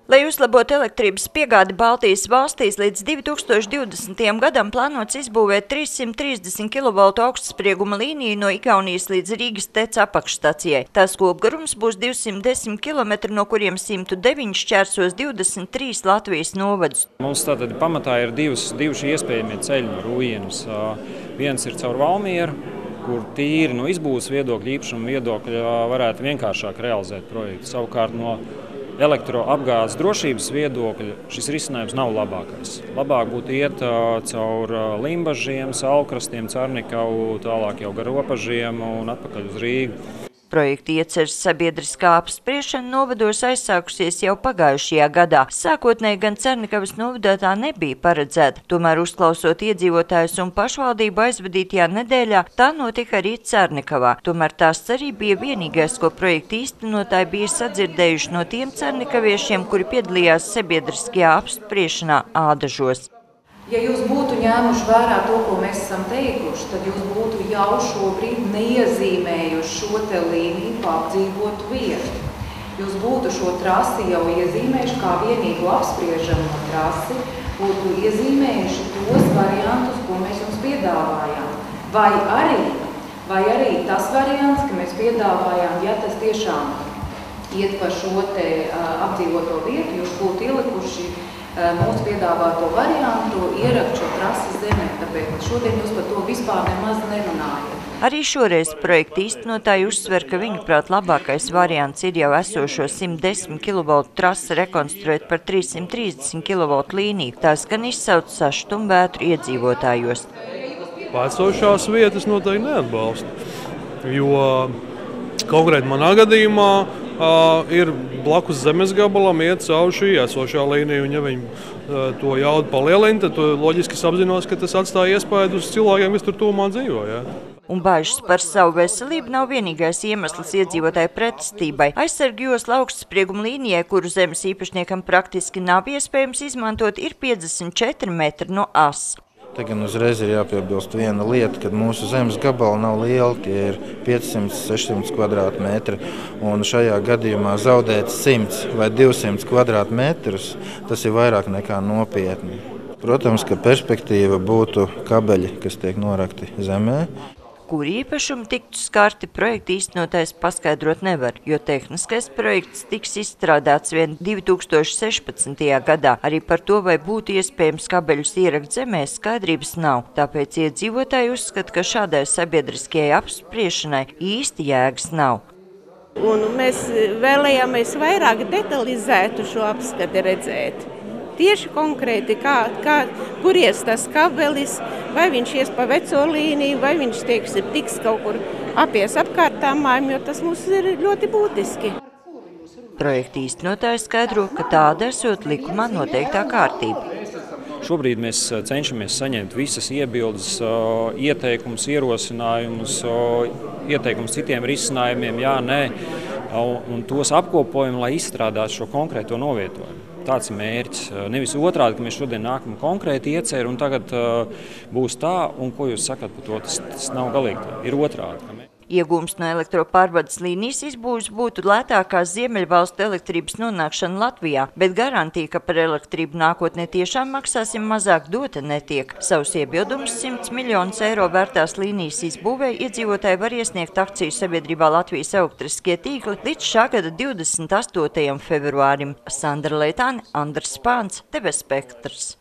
Lai uzlabotu elektrības piegādi Baltijas valstīs, līdz 2020. gadam plānots izbūvēt 330 kV augstsprieguma līniju no Igaunijas līdz Rīgas TEC apakšstacijai. Tās kopgarums būs 210 km, no kuriem 109 šķērsos 23 Latvijas novadus. Mums tātad pamatā ir divi šie iespējamie ceļi no Rūjienas. Viens ir caur Valmieru, kur tīri no izbūves viedokļa, īpašuma viedokļa varētu vienkāršāk realizēt projektu. Savukārt no elektroapgādes drošības viedokļa šis risinājums nav labākais. Labāk būtu iet caur Limbažiem, Saulkrastiem, Carnikavu, tālāk jau gar Ropažiem un atpakaļ uz Rīgu. Projekta ieceres sabiedriskā apspriešana novados aizsākusies jau pagājušajā gadā. Sākotnēji gan Carnikavas novadā tā nebija paredzēta, tomēr uzklausot iedzīvotājus un pašvaldību aizvadītajā nedēļā, tā notika arī Carnikavā. Tomēr tās arī bija vienīgais, ko projekta īstenotāji bija sadzirdējuši no tiem carnikaviešiem, kuri piedalījās sabiedriskajā apspriešanā Ādažos. Ja jūs būtu ņēmuši vērā to, ko mēs esam teikuši, tad jūs būtu jau šobrīd neiezīmējuši šo te līniju pa apdzīvotu vietu. Jūs būtu šo trasi jau iezīmējuši kā vienīgu apspriežamo trasi, būtu iezīmējuši tos variantus, ko mēs jums piedāvājām. Vai arī tas variants, ka mēs piedāvājām, ja tas tiešām iet par šo te apdzīvoto vietu, jūs būtu ielikuši mūsu piedāvāto variantu ierakt šo trasi zemē, tāpēc šodien jūs par to vispār nemaz nerunājat. Arī šoreiz projekta īstenotāji uzsver, ka viņuprāt labākais variants ir jau esošo 110 kV trasi rekonstruēt par 330 kV līniju. Tās gan izsauc sašutumu vētru iedzīvotājos. Esošās vietas noteikti neatbalsta, jo konkrēti manā gadījumā ir blakus zemes gabalam iet cauri šī esošā līnija, un ja viņi to jaudu palielina, tad loģiski apzinos, ka tas atstāja iespēju uz cilvēkiem, kas tur tuvumā dzīvo. Jā. Un bažas par savu veselību nav vienīgais iemesls iedzīvotāju pretestībai. Aizsargu josla augstsprieguma līnijai, kuru zemes īpašniekam praktiski nav iespējams izmantot, ir 54 metri no asa. Te gan uzreiz ir jāpiebilst viena lieta, kad mūsu zemes gabali nav lieli, tie ir 500–600 kvadrātmetri, un šajā gadījumā zaudēt 100 vai 200 kvadrātmetrus, tas ir vairāk nekā nopietni. Protams, ka perspektīva būtu kabeļi, kas tiek norakti zemē. Kur īpašumi tiktu skarti, projekta īstenotājs paskaidrot nevar, jo tehniskais projekts tiks izstrādāts vien 2016. gadā. Arī par to, vai būtu iespējams kabeļus ierakt zemē, skaidrības nav. Tāpēc iedzīvotāji uzskata, ka šādai sabiedriskajai apspriešanai īsti jēgas nav. Un mēs vēlējāmies vairāk detalizētu šo apskati redzēt. Tieši konkrēti, kur ies tas kabelis, vai viņš ies pa veco līniju, vai viņš tiks kaut kur apies apkārtām mājām, jo tas mums ir ļoti būtiski. Projekta īstenotāji skaidro, ka tāda esot likumā noteiktā kārtība. Šobrīd mēs cenšamies saņemt visas iebildes, ieteikumus, ierosinājumus, ieteikumus citiem risinājumiem, jā, nē, un tos apkopojam, lai izstrādātu šo konkrēto novietojumu. Tāds ir mērķis. Nevis otrādi, ka mēs šodien nākam konkrēti ieceru un tagad būs tā, un ko jūs sakat par to, tas nav galīgi tā. Ir otrādi. Iegūms no elektropārvades līnijas izbūves būtu lētākā Ziemeļvalstu elektrības nonākšana Latvijā, bet garantija, ka par elektrību nākotnē tiešām maksāsim mazāk, dota netiek. Savus iebildumus 100 miljonus eiro vērtās līnijas izbūvei iedzīvotāji var iesniegt akciju sabiedrībā Latvijas elektriskie tīkli līdz šā gada 28. februārim. Sandra Leitāne, Andris Spāns, TV Spektrs.